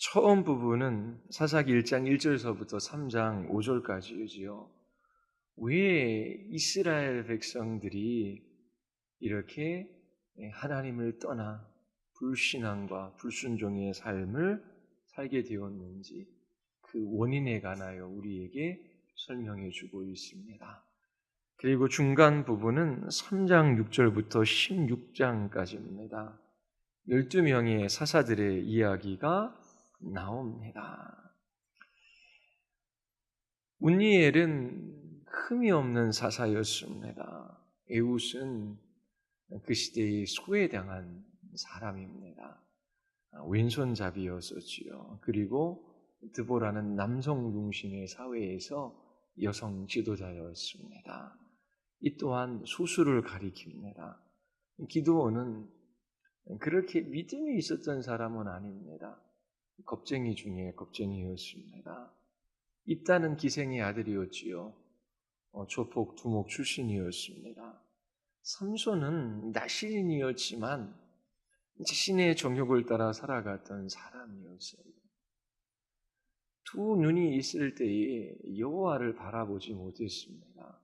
처음 부분은 사사기 1장 1절서부터 3장 5절까지이지요. 왜 이스라엘 백성들이 이렇게 하나님을 떠나 불신앙과 불순종의 삶을 살게 되었는지 그 원인에 관하여 우리에게 설명해 주고 있습니다. 그리고 중간 부분은 3장 6절부터 16장까지입니다. 12명의 사사들의 이야기가 나옵니다. 운니엘은 흠이 없는 사사였습니다. 에훗은 그 시대에 소외당한 사람입니다. 왼손잡이였었지요. 그리고 드보라는 남성 중심의 사회에서 여성 지도자였습니다. 이 또한 소수를 가리킵니다. 기드온은 그렇게 믿음이 있었던 사람은 아닙니다. 겁쟁이 중에 겁쟁이였습니다. 입다는 기생의 아들이었지요. 조폭 두목 출신이었습니다. 삼손은 나시린이었지만 자신의 정욕을 따라 살아갔던 사람이었어요. 두 눈이 있을 때에 여호와를 바라보지 못했습니다.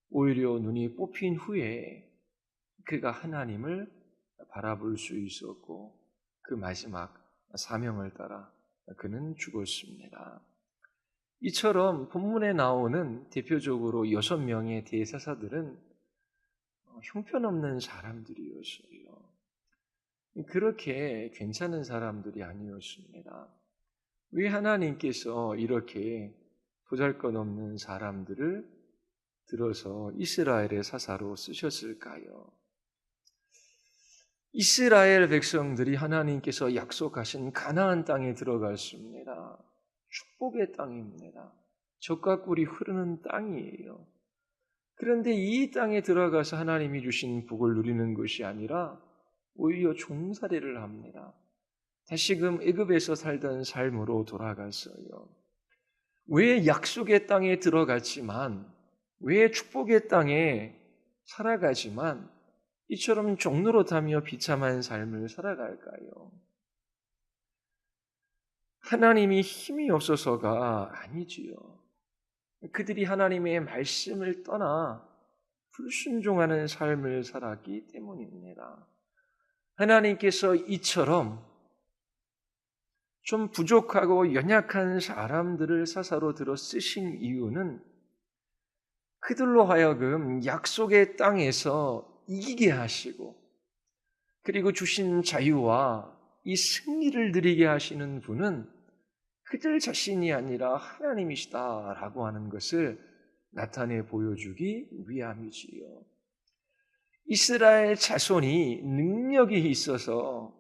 오히려 눈이 뽑힌 후에 그가 하나님을 바라볼 수 있었고 그 마지막 사명을 따라 그는 죽었습니다. 이처럼 본문에 나오는 대표적으로 6명의 대사사들은 형편없는 사람들이었어요. 그렇게 괜찮은 사람들이 아니었습니다. 왜 하나님께서 이렇게 보잘것없는 사람들을 들어서 이스라엘의 사사로 쓰셨을까요? 이스라엘 백성들이 하나님께서 약속하신 가나안 땅에 들어갔습니다. 축복의 땅입니다. 젖과 꿀이 흐르는 땅이에요. 그런데 이 땅에 들어가서 하나님이 주신 복을 누리는 것이 아니라 오히려 종살이를 합니다. 다시금 애굽에서 살던 삶으로 돌아갔어요. 왜 약속의 땅에 들어갔지만, 왜 축복의 땅에 살아가지만 이처럼 종노릇하며 비참한 삶을 살아갈까요? 하나님이 힘이 없어서가 아니지요. 그들이 하나님의 말씀을 떠나 불순종하는 삶을 살았기 때문입니다. 하나님께서 이처럼 좀 부족하고 연약한 사람들을 사사로 들어 쓰신 이유는 그들로 하여금 약속의 땅에서 이기게 하시고 그리고 주신 자유와 이 승리를 누리게 하시는 분은 그들 자신이 아니라 하나님이시다라고 하는 것을 나타내 보여주기 위함이지요. 이스라엘 자손이 능력이 있어서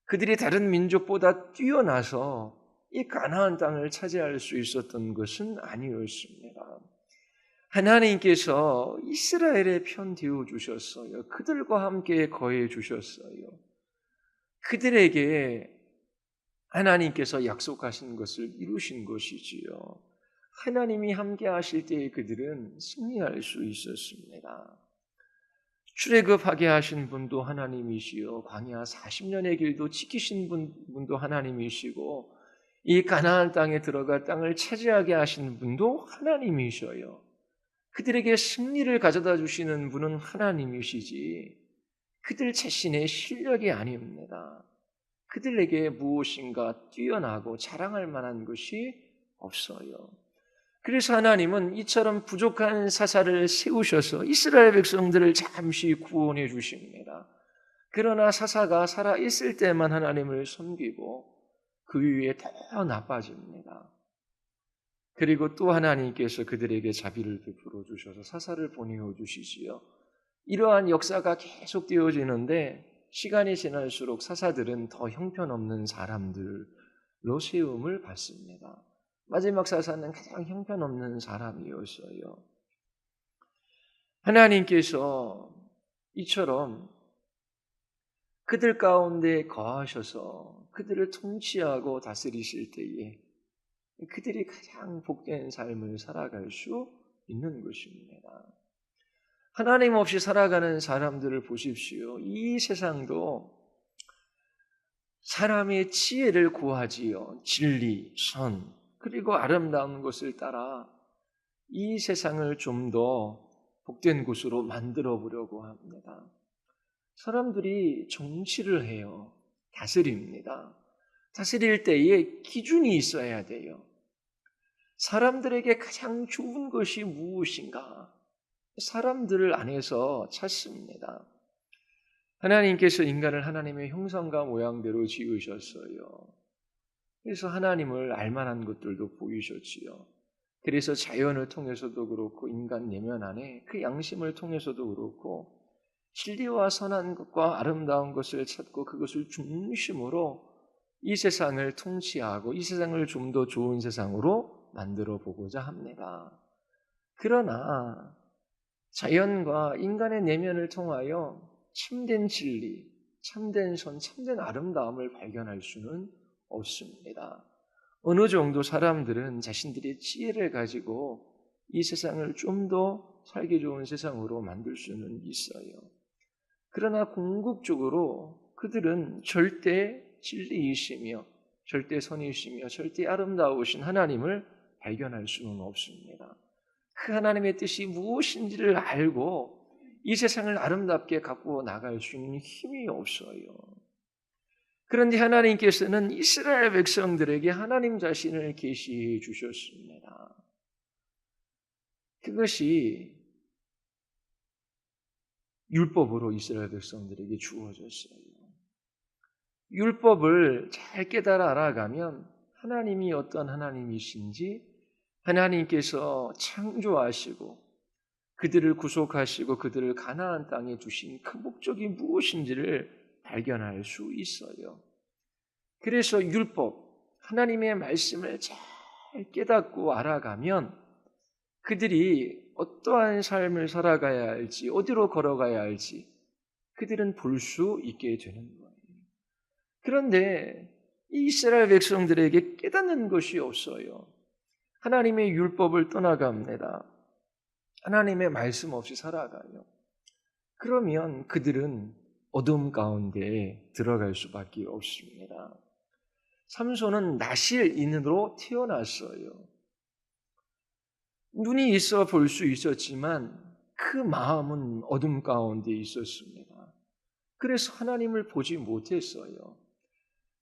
그들이 다른 민족보다 뛰어나서 이 가나안 땅을 차지할 수 있었던 것은 아니었습니다. 하나님께서 이스라엘의 편 되어 주셨어요. 그들과 함께 거해 주셨어요. 그들에게 하나님께서 약속하신 것을 이루신 것이지요. 하나님이 함께 하실 때에 그들은 승리할 수 있었습니다. 출애굽하게 하신 분도 하나님이시요, 광야 40년의 길도 지키신 분도 하나님이시고, 이 가나안 땅에 들어가 땅을 차지하게 하신 분도 하나님이셔요. 그들에게 승리를 가져다 주시는 분은 하나님이시지 그들 자신의 실력이 아닙니다. 그들에게 무엇인가 뛰어나고 자랑할 만한 것이 없어요. 그래서 하나님은 이처럼 부족한 사사를 세우셔서 이스라엘 백성들을 잠시 구원해 주십니다. 그러나 사사가 살아있을 때만 하나님을 섬기고 그 위에 더 나빠집니다. 그리고 또 하나님께서 그들에게 자비를 베풀어 주셔서 사사를 보내어 주시지요. 이러한 역사가 계속 되어지는데 시간이 지날수록 사사들은 더 형편없는 사람들로 세움을 받습니다. 마지막 사사는 가장 형편없는 사람이었어요. 하나님께서 이처럼 그들 가운데 거하셔서 그들을 통치하고 다스리실 때에 그들이 가장 복된 삶을 살아갈 수 있는 것입니다. 하나님 없이 살아가는 사람들을 보십시오. 이 세상도 사람의 지혜를 구하지요. 진리, 선, 그리고 아름다운 것을 따라 이 세상을 좀 더 복된 곳으로 만들어 보려고 합니다. 사람들이 정치를 해요. 다스립니다. 다스릴 때에 기준이 있어야 돼요. 사람들에게 가장 좋은 것이 무엇인가? 사람들 안에서 찾습니다. 하나님께서 인간을 하나님의 형상과 모양대로 지으셨어요. 그래서 하나님을 알만한 것들도 보이셨지요. 그래서 자연을 통해서도 그렇고 인간 내면 안에 그 양심을 통해서도 그렇고 진리와 선한 것과 아름다운 것을 찾고 그것을 중심으로 이 세상을 통치하고 이 세상을 좀 더 좋은 세상으로 만들어 보고자 합니다. 그러나 자연과 인간의 내면을 통하여 참된 진리, 참된 선, 참된 아름다움을 발견할 수는 없습니다. 어느 정도 사람들은 자신들의 지혜를 가지고 이 세상을 좀 더 살기 좋은 세상으로 만들 수는 있어요. 그러나 궁극적으로 그들은 절대 진리이시며 절대 선이시며 절대 아름다우신 하나님을 발견할 수는 없습니다. 그 하나님의 뜻이 무엇인지를 알고 이 세상을 아름답게 갖고 나갈 수 있는 힘이 없어요. 그런데 하나님께서는 이스라엘 백성들에게 하나님 자신을 계시해 주셨습니다. 그것이 율법으로 이스라엘 백성들에게 주어졌어요. 율법을 잘 깨달아 알아가면 하나님이 어떤 하나님이신지, 하나님께서 창조하시고 그들을 구속하시고 그들을 가나안 땅에 주신 그 목적이 무엇인지를 발견할 수 있어요. 그래서 율법, 하나님의 말씀을 잘 깨닫고 알아가면 그들이 어떠한 삶을 살아가야 할지, 어디로 걸어가야 할지 그들은 볼 수 있게 되는 거예요. 그런데 이스라엘 백성들에게 깨닫는 것이 없어요. 하나님의 율법을 떠나갑니다. 하나님의 말씀 없이 살아가요. 그러면 그들은 어둠 가운데 들어갈 수밖에 없습니다. 삼손은 나실인으로 태어났어요. 눈이 있어 볼 수 있었지만 그 마음은 어둠 가운데 있었습니다. 그래서 하나님을 보지 못했어요.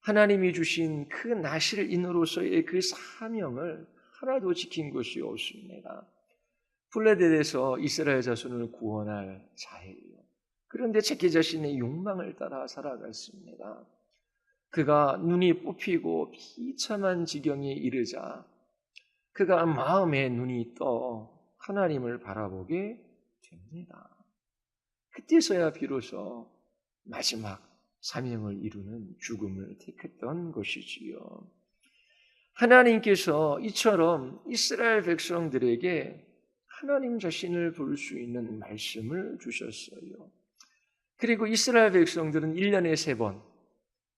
하나님이 주신 그 나실인으로서의 그 사명을 하나도 지킨 것이 없습니다. 블레셋에서 이스라엘 자손을 구원할 자예요. 그런데 자기 자신의 욕망을 따라 살아갔습니다. 그가 눈이 뽑히고 비참한 지경에 이르자 그가 마음의 눈이 떠 하나님을 바라보게 됩니다. 그때서야 비로소 마지막 사명을 이루는 죽음을 택했던 것이지요. 하나님께서 이처럼 이스라엘 백성들에게 하나님 자신을 볼 수 있는 말씀을 주셨어요. 그리고 이스라엘 백성들은 1년에 3번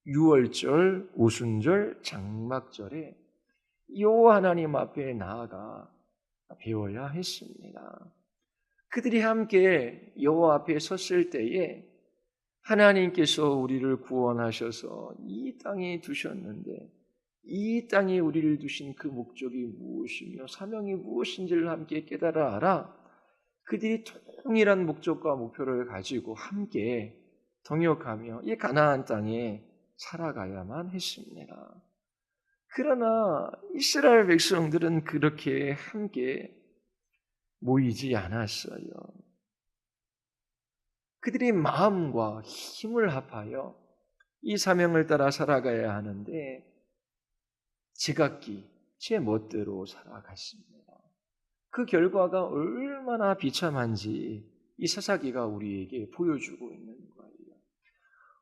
유월절, 오순절, 장막절에 여호와 하나님 앞에 나아가 배워야 했습니다. 그들이 함께 여호와 앞에 섰을 때에 하나님께서 우리를 구원하셔서 이 땅에 두셨는데 이 땅에 우리를 두신 그 목적이 무엇이며 사명이 무엇인지를 함께 깨달아 알아 그들이 동일한 목적과 목표를 가지고 함께 동역하며 이 가나안 땅에 살아가야만 했습니다. 그러나 이스라엘 백성들은 그렇게 함께 모이지 않았어요. 그들이 마음과 힘을 합하여 이 사명을 따라 살아가야 하는데 제각기 제 멋대로 살아갔습니다. 그 결과가 얼마나 비참한지 이 사사기가 우리에게 보여주고 있는 거예요.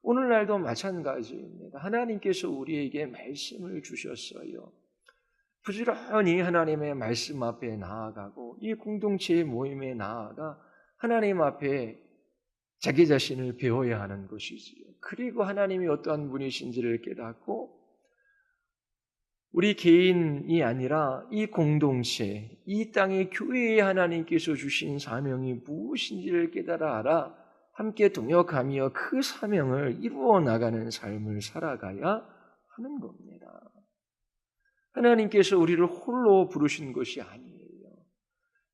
오늘날도 마찬가지입니다. 하나님께서 우리에게 말씀을 주셨어요. 부지런히 하나님의 말씀 앞에 나아가고 이 공동체의 모임에 나아가 하나님 앞에 자기 자신을 배워야 하는 것이지요. 그리고 하나님이 어떠한 분이신지를 깨닫고 우리 개인이 아니라 이 공동체, 이 땅의 교회에 하나님께서 주신 사명이 무엇인지를 깨달아 알아 함께 동역하며 그 사명을 이루어 나가는 삶을 살아가야 하는 겁니다. 하나님께서 우리를 홀로 부르신 것이 아니에요.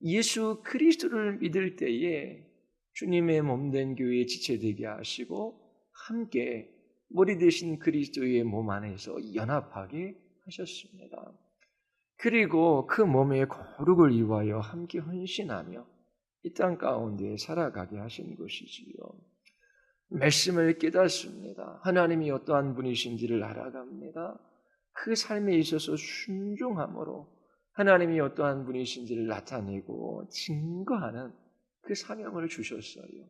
예수 그리스도를 믿을 때에 주님의 몸된 교회에 지체되게 하시고 함께 머리 대신 그리스도의 몸 안에서 연합하게 하셨습니다. 그리고 그 몸의 거룩을 위하여 함께 헌신하며 이 땅 가운데 살아가게 하신 것이지요. 말씀을 깨닫습니다. 하나님이 어떠한 분이신지를 알아갑니다. 그 삶에 있어서 순종함으로 하나님이 어떠한 분이신지를 나타내고 증거하는 그 사명을 주셨어요.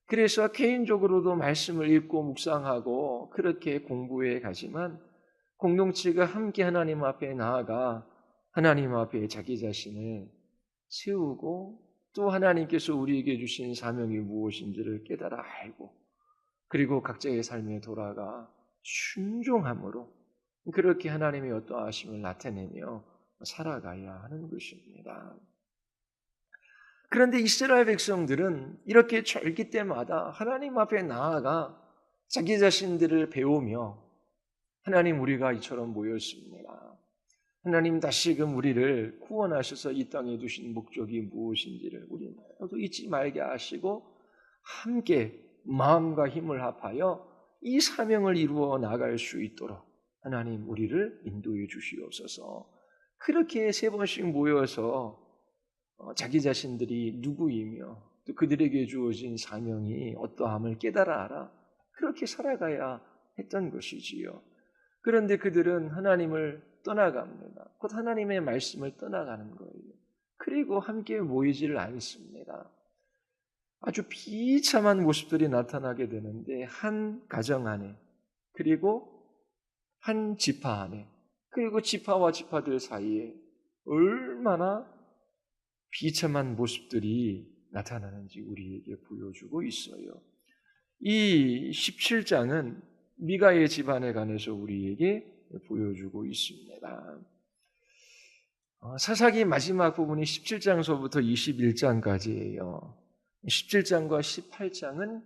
그래서 개인적으로도 말씀을 읽고 묵상하고 그렇게 공부해 가지만 공동체가 함께 하나님 앞에 나아가 하나님 앞에 자기 자신을 세우고 또 하나님께서 우리에게 주신 사명이 무엇인지를 깨달아 알고 그리고 각자의 삶에 돌아가 순종함으로 그렇게 하나님의 어떠하심을 나타내며 살아가야 하는 것입니다. 그런데 이스라엘 백성들은 이렇게 절기 때마다 하나님 앞에 나아가 자기 자신들을 배우며 하나님 우리가 이처럼 모였습니다. 하나님 다시금 우리를 구원하셔서 이 땅에 두신 목적이 무엇인지를 우리 모두 잊지 말게 하시고 함께 마음과 힘을 합하여 이 사명을 이루어 나갈 수 있도록 하나님 우리를 인도해 주시옵소서. 그렇게 세 번씩 모여서 자기 자신들이 누구이며 또 그들에게 주어진 사명이 어떠함을 깨달아 알아 그렇게 살아가야 했던 것이지요. 그런데 그들은 하나님을 떠나갑니다. 곧 하나님의 말씀을 떠나가는 거예요. 그리고 함께 모이지를 않습니다. 아주 비참한 모습들이 나타나게 되는데 한 가정 안에 그리고 한 지파 안에 그리고 지파와 지파들 사이에 얼마나 비참한 모습들이 나타나는지 우리에게 보여주고 있어요. 이 17장은 미가의 집안에 관해서 우리에게 보여주고 있습니다. 사사기 마지막 부분이 17장서부터 21장까지예요. 17장과 18장은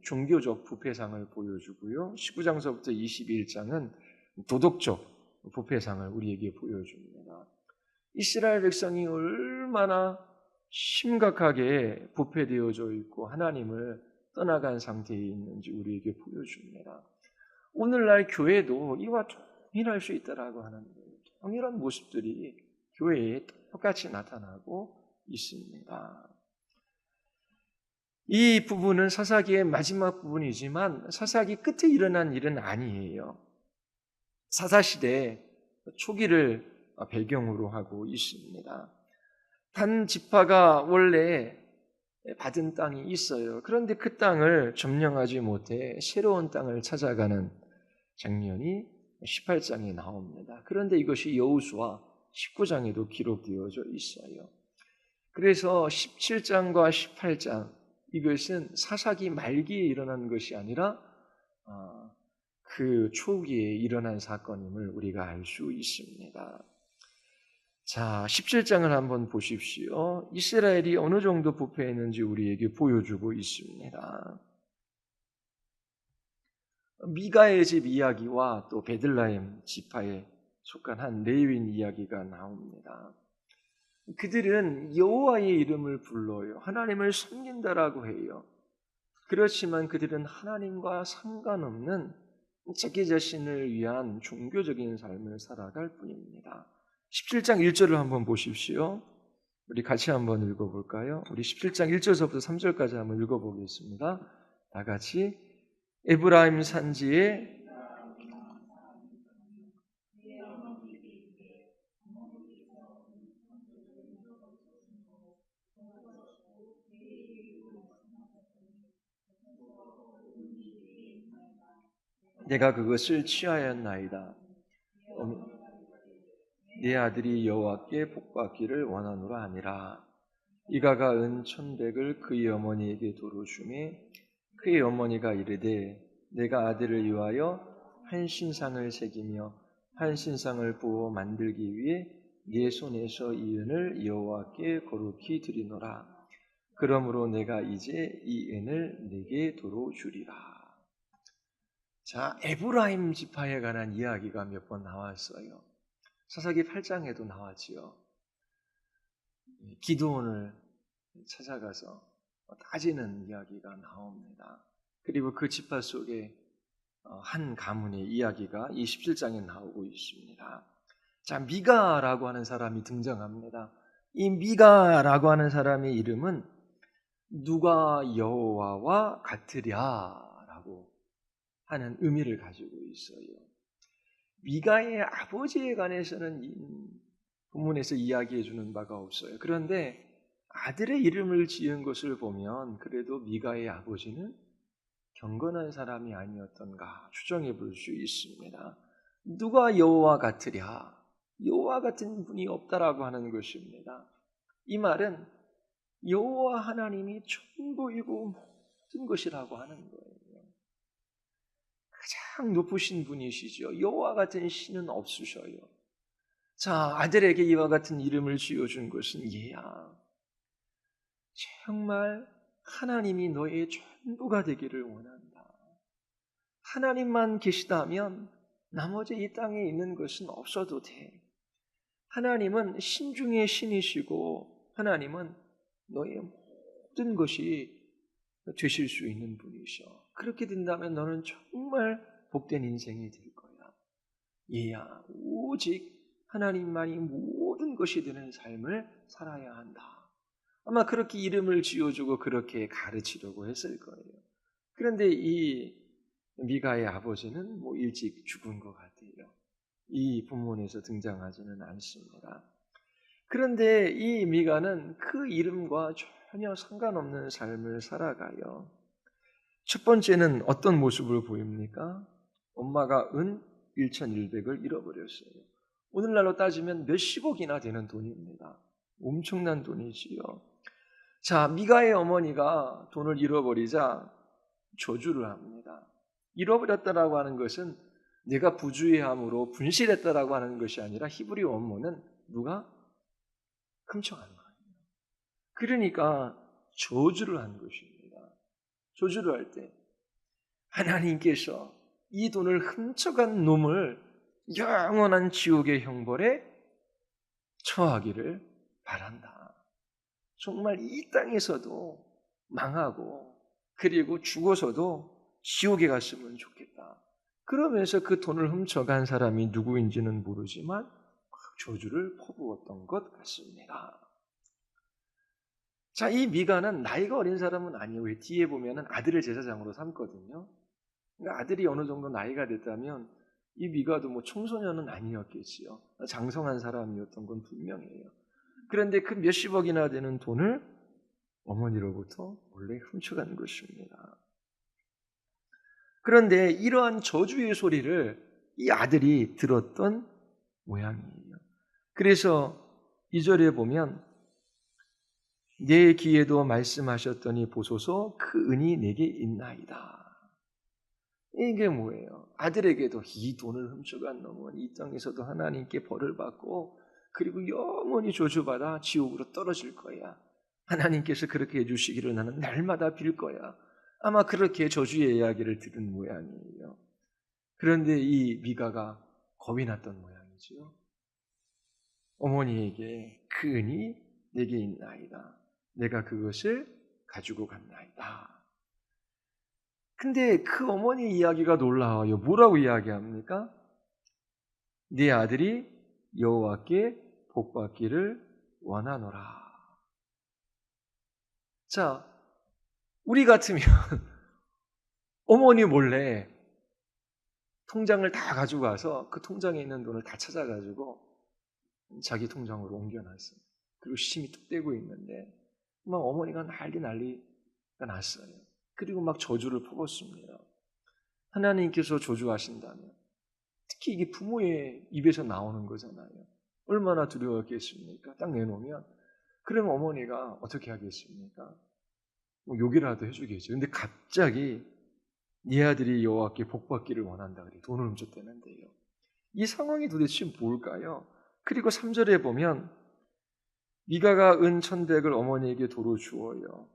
종교적 부패상을 보여주고요. 19장서부터 21장은 도덕적 부패상을 우리에게 보여줍니다. 이스라엘 백성이 얼마나 심각하게 부패되어져 있고 하나님을 떠나간 상태에 있는지 우리에게 보여줍니다. 오늘날 교회도 이와 동일할 수 있다라고 하는 거예요. 동일한 모습들이 교회에 똑같이 나타나고 있습니다. 이 부분은 사사기의 마지막 부분이지만 사사기 끝에 일어난 일은 아니에요. 사사시대 초기를 배경으로 하고 있습니다. 단 지파가 원래 받은 땅이 있어요. 그런데 그 땅을 점령하지 못해 새로운 땅을 찾아가는 장면이 18장에 나옵니다. 그런데 이것이 여호수아 19장에도 기록되어져 있어요. 그래서 17장과 18장 이것은 사사기 말기에 일어난 것이 아니라 그 초기에 일어난 사건임을 우리가 알 수 있습니다. 자, 17장을 한번 보십시오. 이스라엘이 어느 정도 부패했는지 우리에게 보여주고 있습니다. 미가의 집 이야기와 또 베들레헴 지파에 속한 한 레위인 이야기가 나옵니다. 그들은 여호와의 이름을 불러요. 하나님을 섬긴다라고 해요. 그렇지만 그들은 하나님과 상관없는 자기 자신을 위한 종교적인 삶을 살아갈 뿐입니다. 17장 1절을 한번 보십시오. 우리 같이 한번 읽어볼까요? 우리 17장 1절서부터 3절까지 한번 읽어보겠습니다. 다 같이 에브라임 산지에 내가 그것을 취하였나이다. 네 아들이 여호와께 복받기를 원하노라 하니라. 이가가 은 1,100을 그의 어머니에게 도로 주매 그의 어머니가 이르되 내가 아들을 위하여 한 신상을 새기며 한 신상을 부어 만들기 위해 네 손에서 이 은을 여호와께 거룩히 드리노라. 그러므로 내가 이제 이 은을 네게 도로 주리라. 자, 에브라임 지파에 관한 이야기가 몇 번 나왔어요. 사사기 8장에도 나왔지요. 기드온을 찾아가서 따지는 이야기가 나옵니다. 그리고 그 지파 속에 한 가문의 이야기가 27장에 나오고 있습니다. 자, 미가라고 하는 사람이 등장합니다. 이 미가라고 하는 사람의 이름은 누가 여호와와 같으랴라고 하는 의미를 가지고 있어요. 미가의 아버지에 관해서는 본문에서 이야기해 주는 바가 없어요. 그런데 아들의 이름을 지은 것을 보면 그래도 미가의 아버지는 경건한 사람이 아니었던가 추정해 볼 수 있습니다. 누가 여호와 같으랴? 여호와 같은 분이 없다라고 하는 것입니다. 이 말은 여호와 하나님이 전부이고 모든 것이라고 하는 거예요. 가장 높으신 분이시죠. 여호와 같은 신은 없으셔요. 자, 아들에게 이와 같은 이름을 지어준 것은 얘야. 정말 하나님이 너의 전부가 되기를 원한다. 하나님만 계시다면 나머지 이 땅에 있는 것은 없어도 돼. 하나님은 신 중의 신이시고 하나님은 너의 모든 것이 되실 수 있는 분이셔. 그렇게 된다면 너는 정말 복된 인생이 될 거야. 얘야, 오직 하나님만이 모든 것이 되는 삶을 살아야 한다. 아마 그렇게 이름을 지어주고 그렇게 가르치려고 했을 거예요. 그런데 이 미가의 아버지는 일찍 죽은 것 같아요. 이 본문에서 등장하지는 않습니다. 그런데 이 미가는 그 이름과 전혀 상관없는 삶을 살아가요. 첫 번째는 어떤 모습을 보입니까? 엄마가 은 1,100을 잃어버렸어요. 오늘날로 따지면 몇십억이나 되는 돈입니다. 엄청난 돈이지요. 자, 미가의 어머니가 돈을 잃어버리자 저주를 합니다. 잃어버렸다라고 하는 것은 내가 부주의함으로 분실했다라고 하는 것이 아니라 히브리 원문은 누가 훔쳐간 거예요. 그러니까 저주를 한 것입니다. 저주를 할 때 하나님께서 이 돈을 훔쳐간 놈을 영원한 지옥의 형벌에 처하기를 바란다. 정말 이 땅에서도 망하고 그리고 죽어서도 지옥에 갔으면 좋겠다. 그러면서 그 돈을 훔쳐간 사람이 누구인지는 모르지만 저주를 퍼부었던 것 같습니다. 자, 이 미가는 나이가 어린 사람은 아니에요. 뒤에 보면은 아들을 제사장으로 삼거든요. 그러니까 아들이 어느 정도 나이가 됐다면 이 미가도 청소년은 아니었겠지요. 장성한 사람이었던 건 분명해요. 그런데 그 몇십억이나 되는 돈을 어머니로부터 몰래 훔쳐간 것입니다. 그런데 이러한 저주의 소리를 이 아들이 들었던 모양이에요. 그래서 2절에 보면 내 귀에도 말씀하셨더니 보소서 그 은이 내게 있나이다. 이게 뭐예요? 아들에게도 이 돈을 훔쳐간 놈은 이 땅에서도 하나님께 벌을 받고 그리고 영원히 저주받아 지옥으로 떨어질 거야. 하나님께서 그렇게 해주시기를 나는 날마다 빌 거야. 아마 그렇게 저주의 이야기를 들은 모양이에요. 그런데 이 미가가 겁이 났던 모양이지요. 어머니에게 그 은이 내게 있나이다. 내가 그것을 가지고 갔나이다. 근데 그 어머니 이야기가 놀라워요. 뭐라고 이야기합니까? 네 아들이 여호와께 복받기를 원하노라. 자, 우리 같으면 어머니 몰래 통장을 다 가지고 가서 그 통장에 있는 돈을 다 찾아가지고 자기 통장으로 옮겨놨어요. 그리고 심이 뚝 떼고 있는데 막 어머니가 난리가 났어요. 그리고 막 저주를 퍼붓습니다. 하나님께서 저주하신다면 특히 이게 부모의 입에서 나오는 거잖아요. 얼마나 두려웠겠습니까? 딱 내놓으면 그러면 어머니가 어떻게 하겠습니까? 욕이라도 해주겠죠. 근데 갑자기 네 아들이 여호와께 복받기를 원한다 그래. 돈을 훔쳤다는데요. 이 상황이 도대체 뭘까요? 그리고 3절에 보면 미가가 은 1,100을 어머니에게 도로 주어요.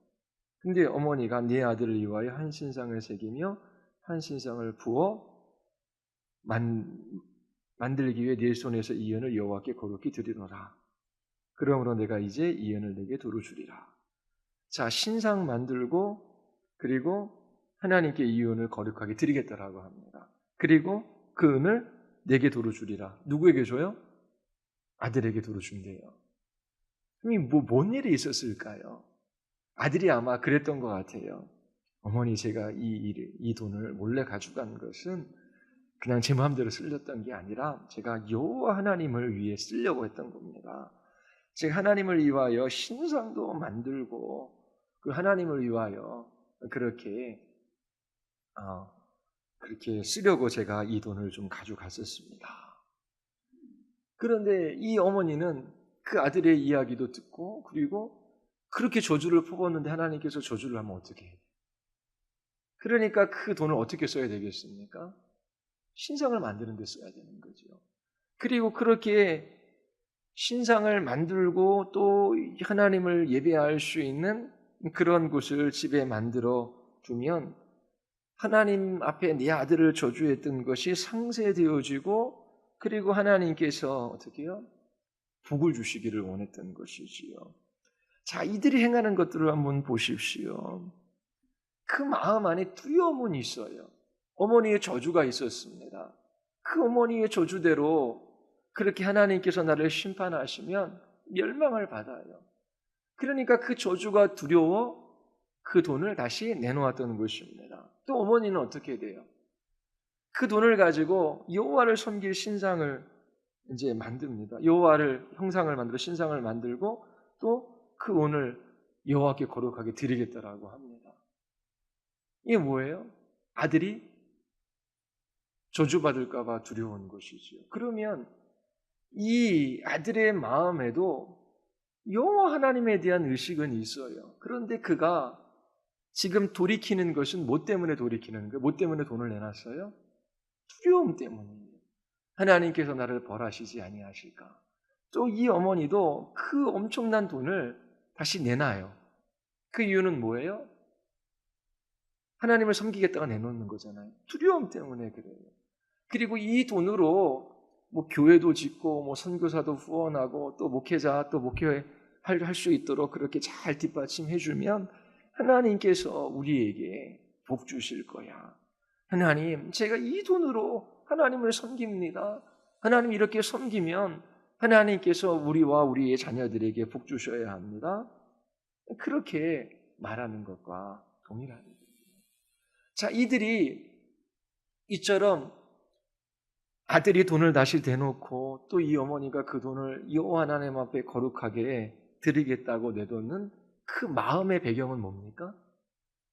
근데 어머니가 네 아들을 위하여 한 신상을 새기며 한 신상을 부어 만들기 위해 네 손에서 이 연을 여호와께 거룩히 드리노라. 그러므로 내가 이제 이 연을 내게 도로 주리라. 자, 신상 만들고 그리고 하나님께 이 은을 거룩하게 드리겠다라고 합니다. 그리고 그 은을 내게 도로 주리라. 누구에게 줘요? 아들에게 도로 준대요. 그럼 뭔 일이 있었을까요? 아들이 아마 그랬던 것 같아요. 어머니, 제가 이 돈을 몰래 가져간 것은 그냥 제 마음대로 쓰렸던 게 아니라 제가 여호와 하나님을 위해 쓰려고 했던 겁니다. 제가 하나님을 위하여 신상도 만들고 그 하나님을 위하여 그렇게 쓰려고 제가 이 돈을 좀 가져갔었습니다. 그런데 이 어머니는 그 아들의 이야기도 듣고 그리고 그렇게 저주를 퍼붓는데 하나님께서 저주를 하면 어떻게 해요? 그러니까 그 돈을 어떻게 써야 되겠습니까? 신상을 만드는 데 써야 되는 거죠. 그리고 그렇게 신상을 만들고 또 하나님을 예배할 수 있는 그런 곳을 집에 만들어 두면 하나님 앞에 네 아들을 저주했던 것이 상쇄되어지고 그리고 하나님께서 어떻게 해요? 복을 주시기를 원했던 것이지요. 자, 이들이 행하는 것들을 한번 보십시오. 그 마음 안에 두려움은 있어요. 어머니의 저주가 있었습니다. 그 어머니의 저주대로 그렇게 하나님께서 나를 심판하시면 멸망을 받아요. 그러니까 그 저주가 두려워 그 돈을 다시 내놓았던 것입니다. 또 어머니는 어떻게 돼요? 그 돈을 가지고 여호와를 섬길 신상을 이제 만듭니다. 여호와를 형상을 만들어 신상을 만들고 또 그 돈을 여호와께 거룩하게 드리겠다라고 합니다. 이게 뭐예요? 아들이 저주받을까 봐 두려운 것이지요. 그러면 이 아들의 마음에도 여호와 하나님에 대한 의식은 있어요. 그런데 그가 지금 돌이키는 것은 뭐 때문에 돌이키는 거예요? 뭐 때문에 돈을 내놨어요? 두려움 때문이에요. 하나님께서 나를 벌하시지 아니하실까? 또 이 어머니도 그 엄청난 돈을 다시 내놔요. 그 이유는 뭐예요? 하나님을 섬기겠다가 내놓는 거잖아요. 두려움 때문에 그래요. 그리고 이 돈으로 뭐 교회도 짓고 뭐 선교사도 후원하고 또 목회자 또 목회할 수 있도록 그렇게 잘 뒷받침해 주면 하나님께서 우리에게 복 주실 거야. 하나님, 제가 이 돈으로 하나님을 섬깁니다. 하나님 이렇게 섬기면 하나님께서 우리와 우리의 자녀들에게 복 주셔야 합니다. 그렇게 말하는 것과 동일한 거예요. 자, 이들이 이처럼 아들이 돈을 다시 대놓고 또 이 어머니가 그 돈을 여호와 하나님 앞에 거룩하게 드리겠다고 내놓는 그 마음의 배경은 뭡니까?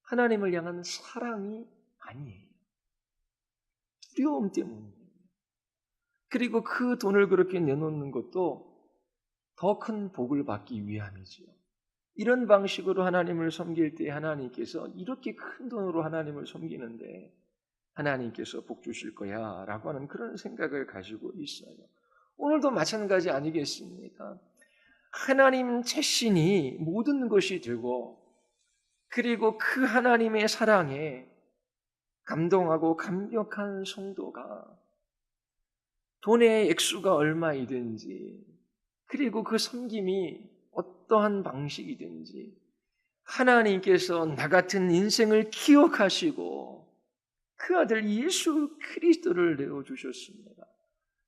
하나님을 향한 사랑이 아니에요. 두려움 때문이에요. 그리고 그 돈을 그렇게 내놓는 것도 더 큰 복을 받기 위함이지요. 이런 방식으로 하나님을 섬길 때 하나님께서 이렇게 큰 돈으로 하나님을 섬기는데 하나님께서 복 주실 거야 라고 하는 그런 생각을 가지고 있어요. 오늘도 마찬가지 아니겠습니까? 하나님 자신이 모든 것이 되고 그리고 그 하나님의 사랑에 감동하고 감격한 성도가 돈의 액수가 얼마이든지 그리고 그 섬김이 어떠한 방식이든지 하나님께서 나 같은 인생을 기억하시고 그 아들 예수 그리스도를 내어주셨습니다.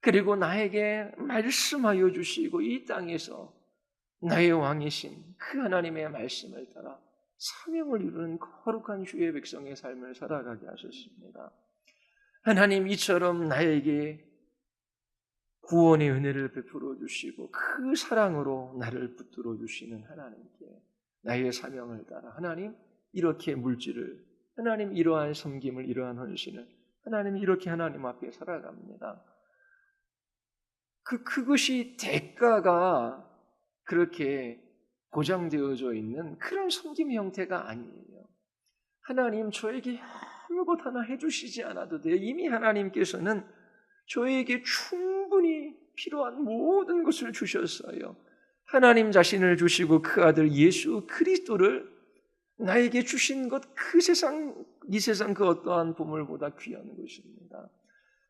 그리고 나에게 말씀하여 주시고 이 땅에서 나의 왕이신 그 하나님의 말씀을 따라 사명을 이루는 거룩한 주의 백성의 삶을 살아가게 하셨습니다. 하나님 이처럼 나에게 구원의 은혜를 베풀어 주시고 그 사랑으로 나를 붙들어 주시는 하나님께 나의 사명을 따라 하나님 이렇게 물질을 하나님 이러한 섬김을 이러한 헌신을 하나님 이렇게 하나님 앞에 살아갑니다. 그것이 대가가 그렇게 보장되어져 있는 그런 섬김 형태가 아니에요. 하나님 저에게 아무것 하나 해주시지 않아도 돼요. 이미 하나님께서는 저에게 충분히 필요한 모든 것을 주셨어요. 하나님 자신을 주시고 그 아들 예수 그리스도를 나에게 주신 것, 이 세상 그 어떠한 보물보다 귀한 것입니다.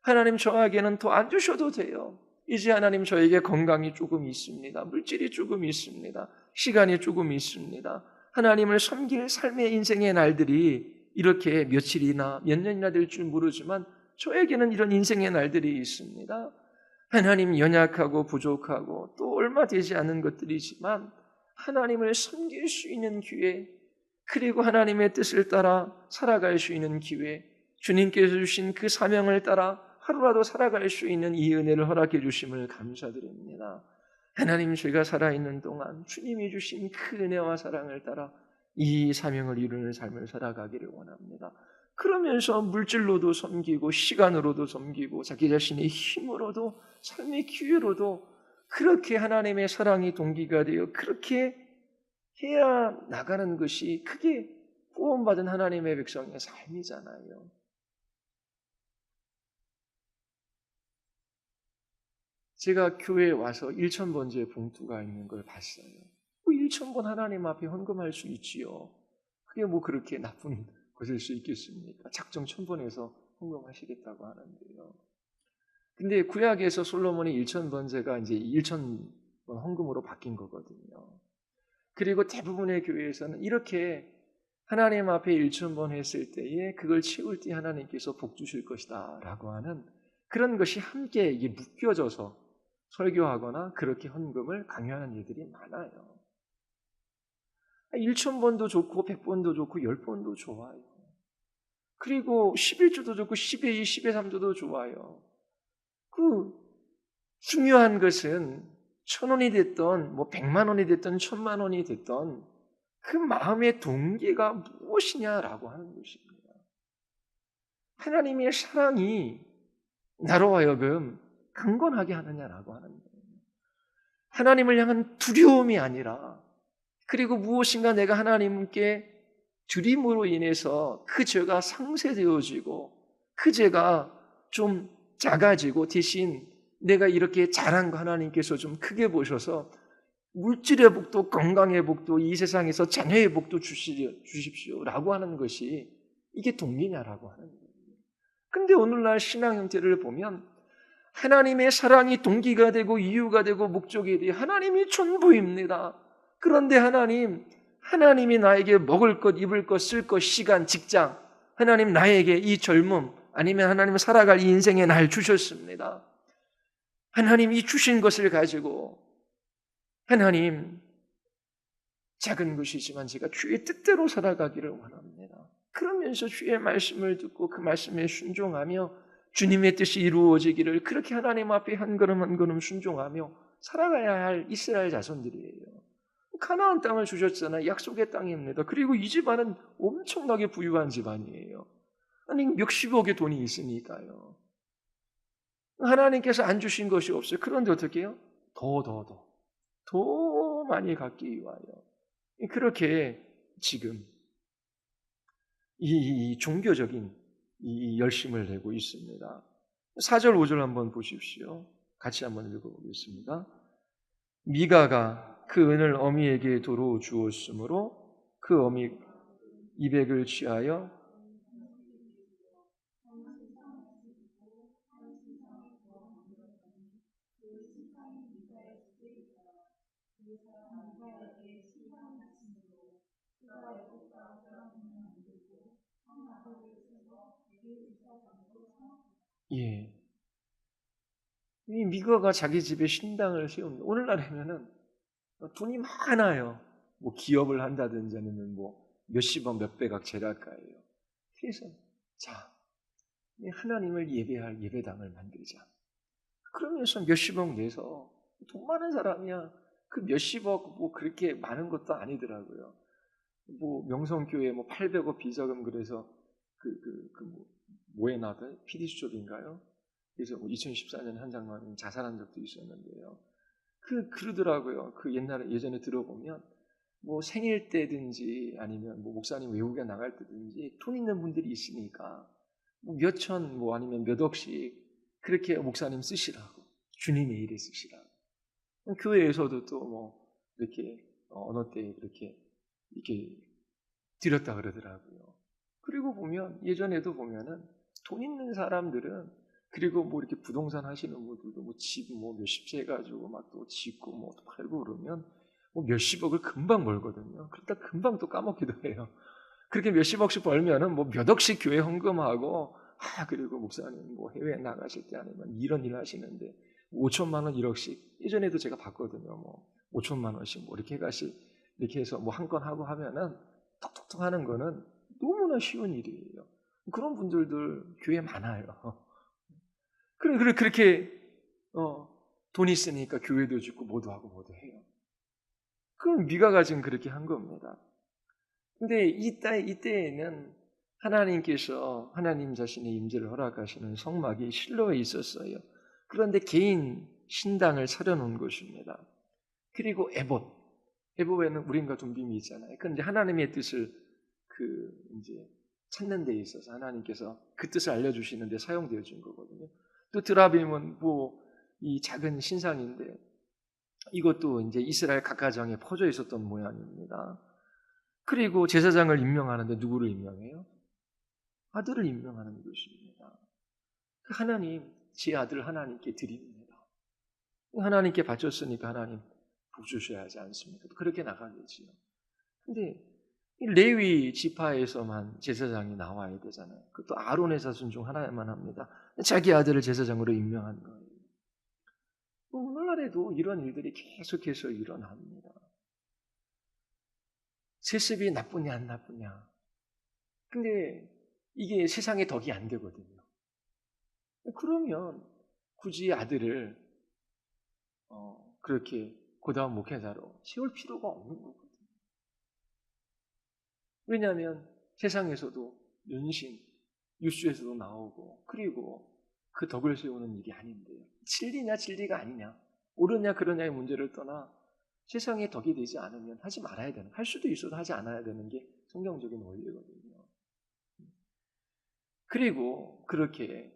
하나님 저에게는 더 안 주셔도 돼요. 이제 하나님 저에게 건강이 조금 있습니다. 물질이 조금 있습니다. 시간이 조금 있습니다. 하나님을 섬길 삶의 인생의 날들이 이렇게 며칠이나 몇 년이나 될 줄 모르지만 저에게는 이런 인생의 날들이 있습니다. 하나님 연약하고 부족하고 또 얼마 되지 않은 것들이지만 하나님을 섬길 수 있는 기회, 그리고 하나님의 뜻을 따라 살아갈 수 있는 기회, 주님께서 주신 그 사명을 따라 하루라도 살아갈 수 있는 이 은혜를 허락해 주심을 감사드립니다. 하나님, 제가 살아있는 동안 주님이 주신 그 은혜와 사랑을 따라 이 사명을 이루는 삶을 살아가기를 원합니다. 그러면서 물질로도 섬기고 시간으로도 섬기고 자기 자신의 힘으로도 삶의 기회로도 그렇게 하나님의 사랑이 동기가 되어 그렇게 해야 나가는 것이 그게 구원받은 하나님의 백성의 삶이잖아요. 제가 교회에 와서 1,000번째 봉투가 있는 걸 봤어요. 1,000번 하나님 앞에 헌금할 수 있지요. 그게 뭐 그렇게 나쁜 것일 수 있겠습니까? 작정 1,000번에서 헌금하시겠다고 하는데요. 근데 구약에서 솔로몬이 1,000번째가 이제 1,000번 헌금으로 바뀐 거거든요. 그리고 대부분의 교회에서는 이렇게 하나님 앞에 1,000번 했을 때에 그걸 채울 때 하나님께서 복 주실 것이다 라고 하는 그런 것이 함께 이게 묶여져서 설교하거나 그렇게 헌금을 강요하는 일들이 많아요. 1,000번도 좋고 100번도 좋고 10번도 좋아요. 그리고 11조도 좋고 10의 2, 10의 3조도 좋아요. 그 중요한 것은 1,000원이 됐던 100만 원이 됐던 1,000만 원이 됐던 그 마음의 동기가 무엇이냐라고 하는 것입니다. 하나님의 사랑이 나로 하여금 강건하게 하느냐라고 하는 거예요. 하나님을 향한 두려움이 아니라, 그리고 무엇인가 내가 하나님께 드림으로 인해서 그 죄가 상쇄되어지고 그 죄가 좀 작아지고 대신 내가 이렇게 잘한 거 하나님께서 좀 크게 보셔서 물질의 복도 건강의 복도 이 세상에서 자녀의 복도 주십시오라고 하는 것이 이게 동기냐라고 하는 거예요. 근데 오늘날 신앙 형태를 보면 하나님의 사랑이 동기가 되고 이유가 되고 목적이 되어 하나님이 전부입니다. 그런데 하나님이 나에게 먹을 것, 입을 것, 쓸 것, 시간, 직장, 하나님 나에게 이 젊음, 아니면 하나님 살아갈 이 인생의 날 주셨습니다. 하나님이 주신 것을 가지고 하나님 작은 것이지만 제가 주의 뜻대로 살아가기를 원합니다. 그러면서 주의 말씀을 듣고 그 말씀에 순종하며 주님의 뜻이 이루어지기를 그렇게 하나님 앞에 한 걸음 한 걸음 순종하며 살아가야 할 이스라엘 자손들이에요. 가나안 땅을 주셨잖아요. 약속의 땅입니다. 그리고 이 집안은 엄청나게 부유한 집안이에요. 아니 몇십억의 돈이 있으니까요. 하나님께서 안 주신 것이 없어요. 그런데 어떻게 해요? 더 많이 갖기 위하여 그렇게 지금 이 종교적인 이 열심을 내고 있습니다. 4절 5절 한번 보십시오. 같이 한번 읽어보겠습니다. 미가가 그 은을 어미에게 도로 주었으므로 그 어미 200을 취하여 예. 이 미가가 자기 집에 신당을 세웁니다. 오늘날에는 돈이 많아요. 뭐 기업을 한다든지 아니면 뭐 몇십억 몇백억 제작가예요. 그래서 자, 하나님을 예배할 예배당을 만들자. 그러면서 몇십억 내서 돈 많은 사람이야. 그 몇십억 뭐 그렇게 많은 것도 아니더라고요. 뭐 명성교회 뭐 800억 비자금 그래서 뭐에 나왔다? PD수첩인가요? 그래서 2014년에 한 장관 자살한 적도 있었는데요. 그러더라고요. 그 예전에 들어보면 뭐 생일 때든지 아니면 뭐 목사님 외국에 나갈 때든지 돈 있는 분들이 있으니까 뭐 몇천 뭐 아니면 몇 억씩 그렇게 목사님 쓰시라고 주님의 일에 쓰시라고. 교회에서도 또 뭐 이렇게 어느 때 그렇게 이렇게 드렸다 그러더라고요. 그리고 보면 예전에도 보면은 돈 있는 사람들은 그리고 뭐 이렇게 부동산 하시는 분들도 뭐 집 뭐 몇십 채 가지고 막 또 짓고 뭐 팔고 그러면 뭐 몇십억을 금방 벌거든요. 그러다 금방 또 까먹기도 해요. 그렇게 몇십억씩 벌면은 뭐 몇 억씩 교회 헌금하고 그리고 목사님 뭐 해외 나가실 때 아니면 이런 일 하시는데 5천만 원 1억씩 예전에도 제가 봤거든요. 뭐 5천만 원씩 뭐 이렇게 가시 이렇게 해서 뭐 한 건 하고 하면은 톡톡톡 하는 거는 너무나 쉬운 일이에요. 그런 분들들 교회에 많아요. 그렇게 돈 있으니까 교회도 짓고 뭐도 하고 뭐도 해요. 그건 미가가 지금 그렇게 한 겁니다. 근데 이때에는 하나님께서 하나님 자신의 임재를 허락하시는 성막이 실로에 있었어요. 그런데 개인 신당을 차려놓은 것입니다. 그리고 에봇에는 우린과 둠빔이 있잖아요. 그런데 하나님의 뜻을 이제 찾는 데 있어서 하나님께서 그 뜻을 알려주시는 데 사용되어 준 거거든요. 또 드라빔은 뭐 이 작은 신상인데 이것도 이제 이스라엘 각 가정에 퍼져 있었던 모양입니다. 그리고 제사장을 임명하는데 누구를 임명해요? 아들을 임명하는 것입니다. 하나님, 제 아들 하나님께 드립니다. 하나님께 바쳤으니까 하나님 복 주셔야 하지 않습니까? 그렇게 나가겠지요. 근데 레위 지파에서만 제사장이 나와야 되잖아요. 그것도 아론의 자손 중 하나만 합니다. 자기 아들을 제사장으로 임명한 거예요. 오늘날에도 이런 일들이 계속해서 일어납니다. 세습이 나쁘냐 안 나쁘냐. 근데 이게 세상의 덕이 안 되거든요. 그러면 굳이 아들을 그렇게 고다운 목회자로 세울 필요가 없는 거거든요. 왜냐하면 세상에서도 연신 뉴스에서도 나오고 그리고 그 덕을 세우는 일이 아닌데요. 진리냐 진리가 아니냐 옳으냐 그러냐의 문제를 떠나 세상에 덕이 되지 않으면 하지 말아야 되는, 할 수도 있어도 하지 않아야 되는 게 성경적인 원리거든요. 그리고 그렇게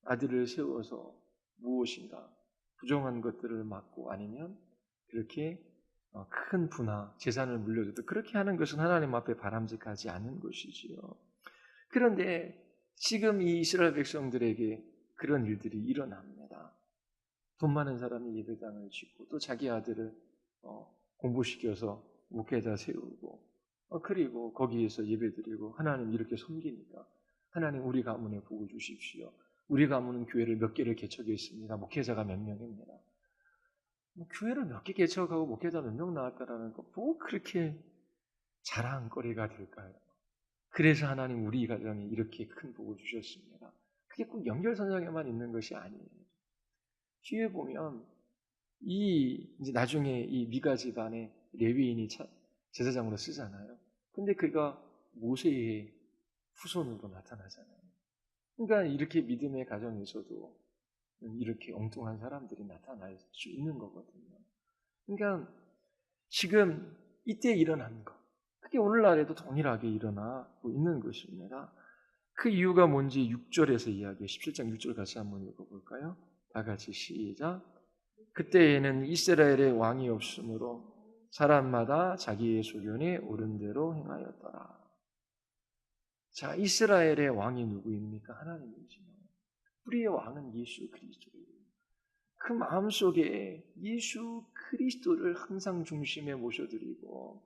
아들을 세워서 무엇인가 부정한 것들을 막고 아니면 그렇게 큰 부나 재산을 물려줘도 그렇게 하는 것은 하나님 앞에 바람직하지 않은 것이지요. 그런데 지금 이 이스라엘 백성들에게 그런 일들이 일어납니다. 돈 많은 사람이 예배당을 짓고 또 자기 아들을 공부시켜서 목회자 세우고 그리고 거기에서 예배드리고 하나님 이렇게 섬기니까 하나님 우리 가문에 복을 주십시오. 우리 가문은 교회를 몇 개를 개척했습니다. 목회자가 몇 명입니다. 교회를 몇 개 개척하고 목회자 몇 명 나왔다라는 거 뭐 그렇게 자랑거리가 될까요? 그래서 하나님 우리 가정에 이렇게 큰 복을 주셨습니다. 그게 꼭 연결선상에만 있는 것이 아니에요. 뒤에 보면 이제 나중에 이 미가 집안의 레위인이 제사장으로 쓰잖아요. 근데 그가 모세의 후손으로 나타나잖아요. 그러니까 이렇게 믿음의 가정에서도 이렇게 엉뚱한 사람들이 나타날 수 있는 거거든요. 그러니까 지금 이때 일어난 것, 그게 오늘날에도 동일하게 일어나고 있는 것입니다. 그 이유가 뭔지 6절에서 이야기해요. 17장 6절 같이 한번 읽어볼까요? 다 같이 시작. 그때에는 이스라엘의 왕이 없으므로 사람마다 자기의 소견에 옳은 대로 행하였더라. 자, 이스라엘의 왕이 누구입니까? 하나님이지요. 우리의 왕은 예수 그리스도예요. 그 마음속에 예수 그리스도를 항상 중심에 모셔드리고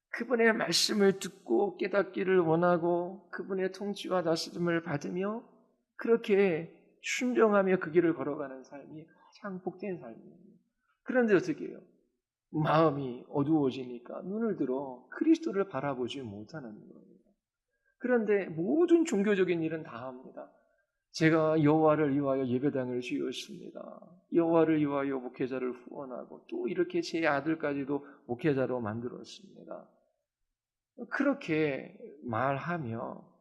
그분의 말씀을 듣고 깨닫기를 원하고 그분의 통치와 다스림을 받으며 그렇게 순종하며 그 길을 걸어가는 삶이 가장 복된 삶이에요. 그런데 어떻게 해요? 마음이 어두워지니까 눈을 들어 그리스도를 바라보지 못하는 거예요. 그런데 모든 종교적인 일은 다 합니다. 제가 여호와를 위하여 예배당을 지었습니다. 여호와를 위하여 목회자를 후원하고 또 이렇게 제 아들까지도 목회자로 만들었습니다. 그렇게 말하며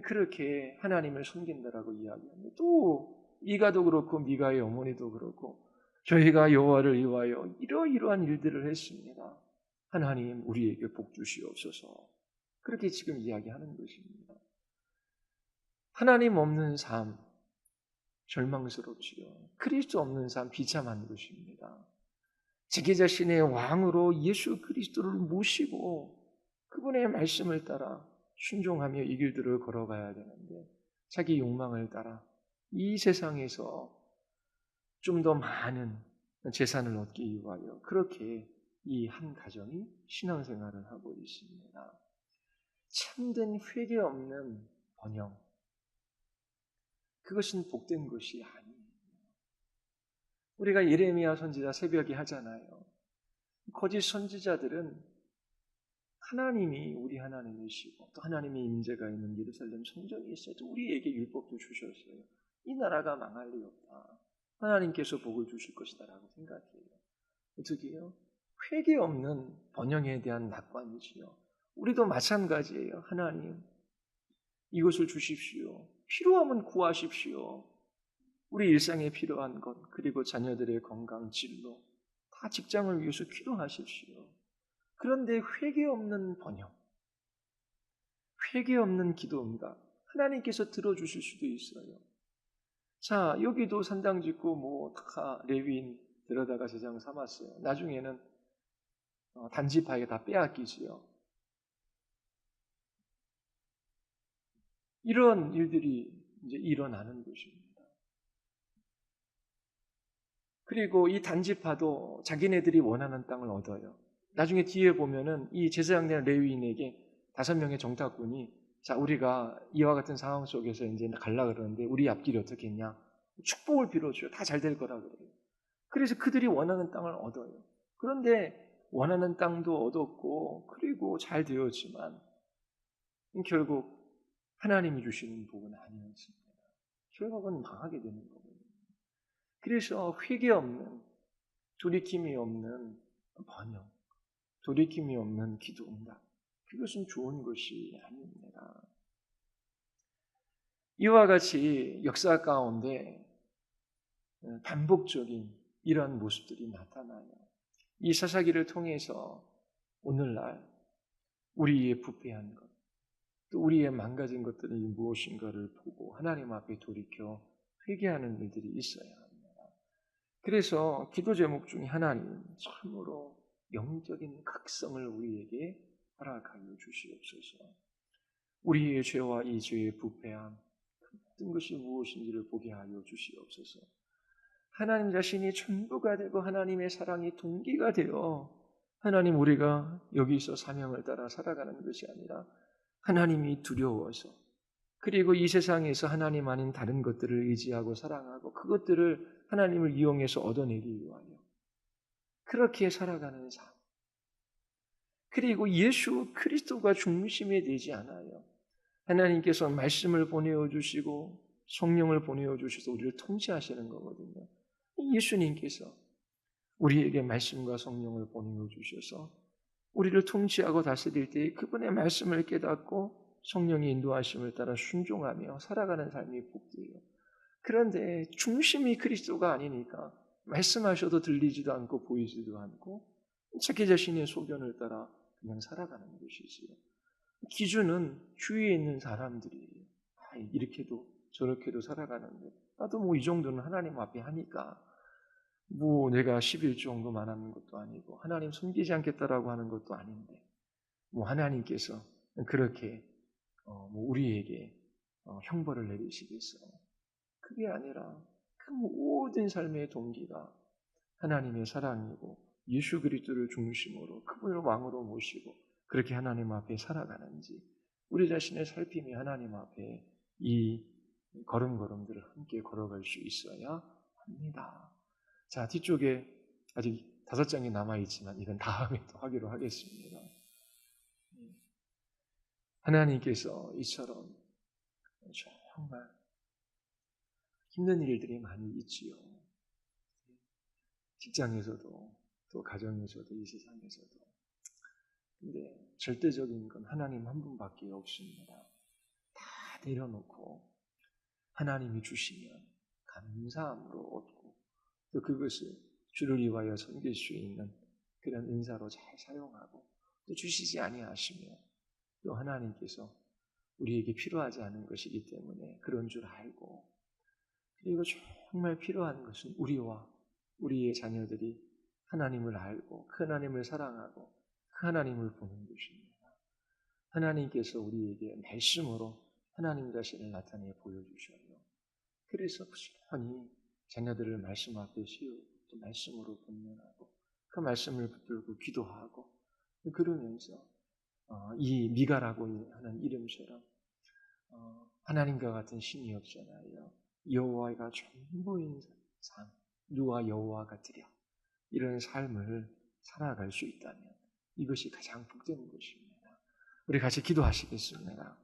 그렇게 하나님을 섬긴다라고 이야기합니다. 또 미가도 그렇고 미가의 어머니도 그렇고 저희가 여호와를 위하여 이러이러한 일들을 했습니다. 하나님 우리에게 복 주시옵소서. 그렇게 지금 이야기하는 것입니다. 하나님 없는 삶 절망스럽지요. 그리스도 없는 삶 비참한 것입니다. 자기 자신의 왕으로 예수 그리스도를 모시고 그분의 말씀을 따라 순종하며 이 길들을 걸어가야 되는데 자기 욕망을 따라 이 세상에서 좀 더 많은 재산을 얻기 위하여 그렇게 이 한 가정이 신앙생활을 하고 있습니다. 참된 회개 없는 번영, 그것은 복된 것이 아니에요. 우리가 예레미야 선지자 새벽에 하잖아요. 거짓 선지자들은 하나님이 우리 하나님이시고 또 하나님의 임재가 있는 예루살렘 성전이 있어요. 또 우리에게 율법도 주셨어요. 이 나라가 망할 리 없다. 하나님께서 복을 주실 것이다 라고 생각해요. 어떻게 해요? 회개 없는 번영에 대한 낙관이지요. 우리도 마찬가지예요. 하나님, 이것을 주십시오. 필요하면 구하십시오. 우리 일상에 필요한 것, 그리고 자녀들의 건강, 진로, 다 직장을 위해서 기도하십시오. 그런데 회개 없는 번영, 회개 없는 기도입니다. 하나님께서 들어주실 수도 있어요. 자, 여기도 산당 짓고 다 레위인 데려다가 제장 삼았어요. 나중에는 단지파에 다 빼앗기지요. 이런 일들이 이제 일어나는 것입니다. 그리고 이 단지파도 자기네들이 원하는 땅을 얻어요. 나중에 뒤에 보면은 이 제사장 된 레위인에게 5명의 정탐꾼이 자, 우리가 이와 같은 상황 속에서 이제 갈라 그러는데 우리 앞길이 어떻게 했냐? 축복을 빌어줘요. 다 잘 될 거라 그래요. 그래서 그들이 원하는 땅을 얻어요. 그런데 원하는 땅도 얻었고 그리고 잘 되었지만 결국 하나님이 주시는 복은 아니었습니다. 결국은 망하게 되는 거거든요. 그래서 회개 없는, 돌이킴이 없는 번영, 돌이킴이 없는 기도입니다. 그것은 좋은 것이 아닙니다. 이와 같이 역사 가운데 반복적인 이러한 모습들이 나타나요. 이 사사기를 통해서 오늘날 우리의 부패한 것, 또 우리의 망가진 것들이 무엇인가를 보고 하나님 앞에 돌이켜 회개하는 일들이 있어야 합니다. 그래서 기도 제목 중에 하나님 참으로 영적인 각성을 우리에게 허락하여 주시옵소서. 우리의 죄와 이 죄의 부패함, 그 모든 것이 무엇인지를 보게 하여 주시옵소서. 하나님 자신이 전부가 되고 하나님의 사랑이 동기가 되어 하나님 우리가 여기서 사명을 따라 살아가는 것이 아니라 하나님이 두려워서 그리고 이 세상에서 하나님 아닌 다른 것들을 의지하고 사랑하고 그것들을 하나님을 이용해서 얻어내기 위하여 그렇게 살아가는 삶. 그리고 예수 그리스도가 중심이 되지 않아요. 하나님께서 말씀을 보내어 주시고 성령을 보내어 주셔서 우리를 통치하시는 거거든요. 예수님께서 우리에게 말씀과 성령을 보내어 주셔서 우리를 통치하고 다스릴 때 그분의 말씀을 깨닫고 성령의 인도하심을 따라 순종하며 살아가는 삶이 복돼요. 그런데 중심이 그리스도가 아니니까 말씀하셔도 들리지도 않고 보이지도 않고 자기 자신의 소견을 따라 그냥 살아가는 것이지요. 기준은 주위에 있는 사람들이에요. 이렇게도 저렇게도 살아가는데 나도 이 정도는 하나님 앞에 하니까 내가 11조원금 안 하는 것도 아니고 하나님 섬기지 않겠다라고 하는 것도 아닌데 하나님께서 그렇게 우리에게 형벌을 내리시겠어. 그게 아니라 그 모든 삶의 동기가 하나님의 사랑이고 예수 그리스도를 중심으로 그분을 왕으로 모시고 그렇게 하나님 앞에 살아가는지 우리 자신을 살피며 하나님 앞에 이 걸음걸음들을 함께 걸어갈 수 있어야 합니다. 자, 뒤쪽에 아직 5장이 남아있지만 이건 다음에 또 하기로 하겠습니다. 하나님께서 이처럼 정말 힘든 일들이 많이 있지요. 직장에서도 또 가정에서도 이 세상에서도. 근데 절대적인 건 하나님 한 분밖에 없습니다. 다 내려놓고 하나님이 주시면 감사함으로 얻고 또 그것을 주를 위하여 섬길 수 있는 그런 은사로 잘 사용하고 또 주시지 아니하시며 또 하나님께서 우리에게 필요하지 않은 것이기 때문에 그런 줄 알고 그리고 정말 필요한 것은 우리와 우리의 자녀들이 하나님을 알고 그 하나님을 사랑하고 그 하나님을 보는 것입니다. 하나님께서 우리에게 말씀으로 하나님 자신을 나타내 보여주셔요. 그래서 부지런히 자녀들을 말씀 앞에 세우고 또 말씀으로 분명하고 그 말씀을 붙들고 기도하고 그러면서 이 미가라고 하는 이름처럼 하나님과 같은 신이 없잖아요. 여호와가 전부인 삶, 누가 여호와 같으랴 이런 삶을 살아갈 수 있다면 이것이 가장 복되는 것입니다. 우리 같이 기도하시겠습니다.